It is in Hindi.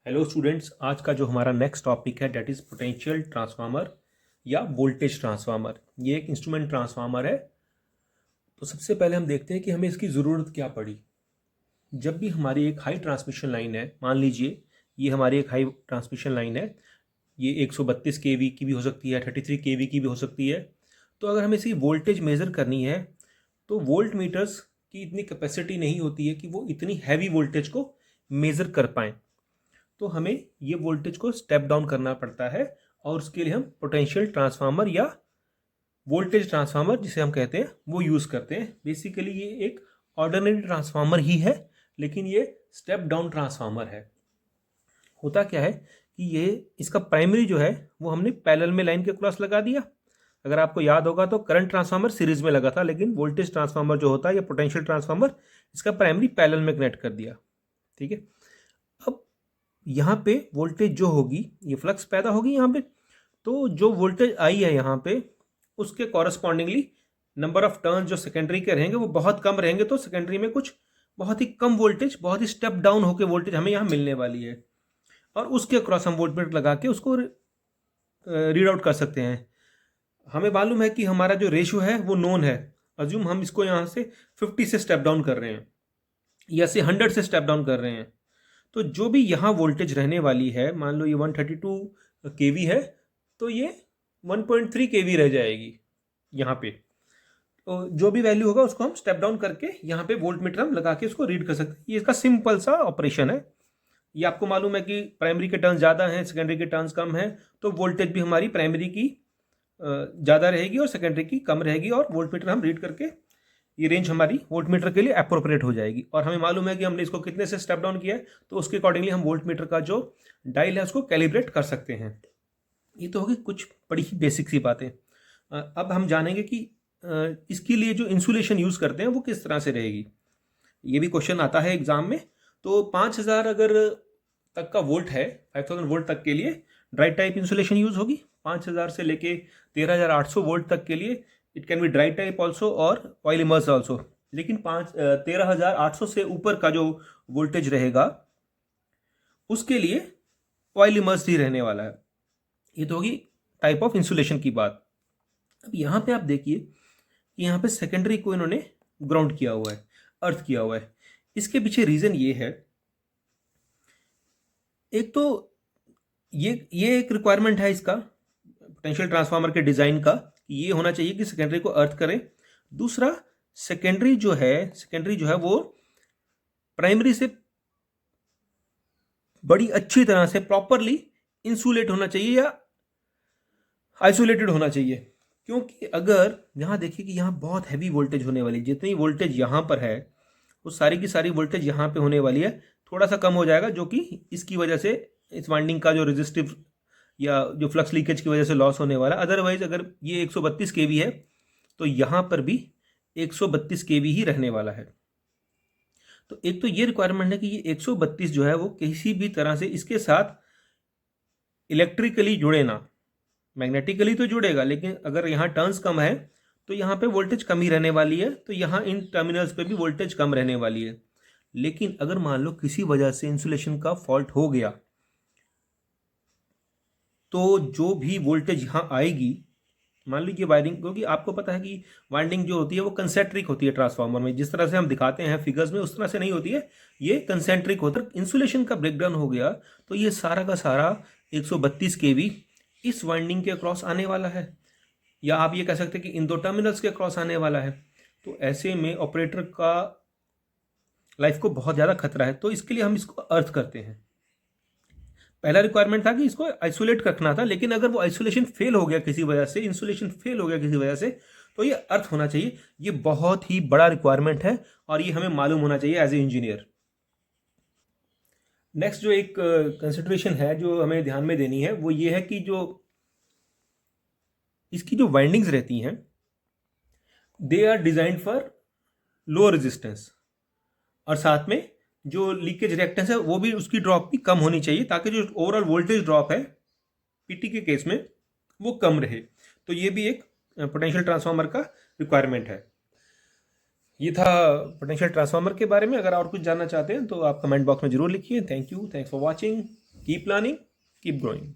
हेलो स्टूडेंट्स, आज का जो हमारा नेक्स्ट टॉपिक है डेट इज़ पोटेंशियल ट्रांसफार्मर या वोल्टेज ट्रांसफार्मर। ये एक इंस्ट्रूमेंट ट्रांसफार्मर है। तो सबसे पहले हम देखते हैं कि हमें इसकी ज़रूरत क्या पड़ी। जब भी हमारी एक हाई ट्रांसमिशन लाइन है, मान लीजिए ये हमारी एक हाई ट्रांसमिशन लाइन है, ये 132 केवी की भी हो सकती है, 33 केवी की भी हो सकती है। तो अगर हमें इसकी वोल्टेज मेज़र करनी है तो वोल्ट मीटर्स की इतनी कैपेसिटी नहीं होती है कि वो इतनी हैवी वोल्टेज को मेज़र कर पाएँ। तो हमें ये वोल्टेज को स्टेप डाउन करना पड़ता है और उसके लिए हम पोटेंशियल ट्रांसफार्मर या वोल्टेज ट्रांसफार्मर जिसे हम कहते हैं वो यूज़ करते हैं। बेसिकली ये एक ऑर्डिनरी ट्रांसफार्मर ही है, लेकिन ये स्टेप डाउन ट्रांसफार्मर है। होता क्या है कि ये इसका प्राइमरी जो है वो हमने पैरेलल में लाइन के क्रॉस लगा दिया। अगर आपको याद होगा तो करंट ट्रांसफार्मर सीरीज में लगा था, लेकिन वोल्टेज ट्रांसफार्मर जो होता है या पोटेंशियल ट्रांसफार्मर, इसका प्राइमरी पैरेलल में कनेक्ट कर दिया। ठीक है, अब यहाँ पे वोल्टेज जो होगी, ये फ्लक्स पैदा होगी यहाँ पे, तो जो वोल्टेज आई है यहाँ पे उसके कॉरस्पॉन्डिंगली नंबर ऑफ टर्न जो सेकेंडरी के रहेंगे वो बहुत कम रहेंगे। तो सेकेंडरी में कुछ बहुत ही कम वोल्टेज, बहुत ही स्टेप डाउन होकर वोल्टेज हमें यहाँ मिलने वाली है और उसके क्रॉस हम वोल्टमीटर लगा के उसको रीड आउट कर सकते हैं। हमें मालूम है कि हमारा जो रेशियो है वो नोन है। अज्यूम हम इसको यहाँ से 50 से स्टेप डाउन कर रहे हैं या से 100 से स्टेप डाउन कर रहे हैं, तो जो भी यहाँ वोल्टेज रहने वाली है, मान लो ये 132 केवी है, तो ये 1.3 केवी रह जाएगी यहाँ पे। तो जो भी वैल्यू होगा उसको हम स्टेप डाउन करके यहाँ पे वोल्ट मीटर हम लगा के उसको रीड कर सकते हैं। ये इसका सिंपल सा ऑपरेशन है। ये आपको मालूम है कि प्राइमरी के टर्न्स ज़्यादा हैं, सेकेंडरी के टर्न्स कम हैं, तो वोल्टेज भी हमारी प्राइमरी की ज़्यादा रहेगी और सेकेंडरी की कम रहेगी, और वोल्ट मीटर हम रीड करके ये रेंज हमारी वोल्ट मीटर के लिए अप्रोप्रिएट हो जाएगी। और हमें मालूम है कि हमने इसको कितने से स्टेप डाउन किया है, तो उसके अकॉर्डिंगली हम वोल्ट मीटर का जो डायल है उसको कैलिब्रेट कर सकते हैं। ये तो होगी कुछ बड़ी ही बेसिक सी बातें। अब हम जानेंगे कि इसके लिए जो इंसुलेशन यूज़ करते हैं वो किस तरह से रहेगी। ये भी क्वेश्चन आता है एग्जाम में। तो 5000 अगर तक का वोल्ट है, 5000 वोल्ट तक के लिए ड्राई टाइप इंसुलेशन यूज़ होगी। 5000 से लेके 13800 वोल्ट तक के लिए it can be dry type also और ऑयल इमर्स ऑल्सो। लेकिन 13800 से ऊपर का जो वोल्टेज रहेगा उसके लिए ऑयल इमर्स ही रहने वाला है। ये तो होगी टाइप ऑफ इंसुलेशन की बात। अब यहाँ पे आप देखिए कि यहाँ पे सेकेंडरी को इन्होंने ग्राउंड किया हुआ है, अर्थ किया हुआ है। इसके पीछे रीज़न ये है, एक तो ये एक रिक्वायरमेंट है इसका पोटेंशियल ट्रांसफार्मर के डिज़ाइन का कि ये होना चाहिए कि सेकेंडरी को अर्थ करे। दूसरा, सेकेंडरी जो है वो प्राइमरी से बड़ी अच्छी तरह से प्रॉपरली इंसुलेट होना चाहिए या आइसोलेटेड होना चाहिए। क्योंकि अगर यहाँ देखिए कि यहाँ बहुत हैवी वोल्टेज होने वाली, जितनी वोल्टेज यहाँ पर है वो सारी की सारी वोल्टेज यहाँ पे होने वाली है। थोड़ा सा कम हो जाएगा जो कि इसकी वजह से इस वाइंडिंग का जो रेजिस्टिव या जो फ्लक्स लीकेज की वजह से लॉस होने वाला। अदरवाइज अगर ये 132 केवी है तो यहाँ पर भी 132 केवी ही रहने वाला है। तो एक तो ये रिक्वायरमेंट है कि ये 132 जो है वो किसी भी तरह से इसके साथ इलेक्ट्रिकली जुड़े ना। मैग्नेटिकली तो जुड़ेगा, लेकिन अगर यहाँ टर्न्स कम है तो यहाँ पे वोल्टेज कम ही रहने वाली है, तो यहाँ इन टर्मिनल्स पे भी वोल्टेज कम रहने वाली है। लेकिन अगर मान लो किसी वजह से इंसुलेशन का फॉल्ट हो गया तो जो भी वोल्टेज यहाँ आएगी, मान लीजिए वायरिंग, क्योंकि आपको पता है कि वाइंडिंग जो होती है वो कंसेंट्रिक होती है ट्रांसफार्मर में, जिस तरह से हम दिखाते हैं फिगर्स में उस तरह से नहीं होती है, ये कंसेंट्रिक होता है। इंसुलेशन का ब्रेकडाउन हो गया तो ये सारा का सारा 132 केवी इस वाइंडिंग के क्रॉस आने वाला है, या आप ये कह सकते हैं कि इन दो टर्मिनल्स के क्रॉस आने वाला है। तो ऐसे में ऑपरेटर का लाइफ को बहुत ज़्यादा खतरा है। तो इसके लिए हम इसको अर्थ करते हैं। पहला रिक्वायरमेंट था कि इसको आइसोलेट रखना था, लेकिन अगर वो आइसोलेशन फेल हो गया किसी वजह से, इंसुलेशन फेल हो गया किसी वजह से, तो ये अर्थ होना चाहिए। ये बहुत ही बड़ा रिक्वायरमेंट है और ये हमें मालूम होना चाहिए एज ए इंजीनियर। नेक्स्ट जो एक कंसिडरेशन है जो हमें ध्यान में देनी है वो ये है कि जो इसकी जो वाइंडिंग्स रहती हैं they are designed for low resistance, और साथ में जो लीकेज रिएक्टेंस है वो भी उसकी ड्रॉप भी कम होनी चाहिए, ताकि जो ओवरऑल वोल्टेज ड्रॉप है पीटी के केस में वो कम रहे। तो ये भी एक पोटेंशियल ट्रांसफार्मर का रिक्वायरमेंट है। ये था पोटेंशियल ट्रांसफार्मर के बारे में। अगर और कुछ जानना चाहते हैं तो आप कमेंट बॉक्स में जरूर लिखिए। Thank you, thanks for watching. Keep learning, keep growing.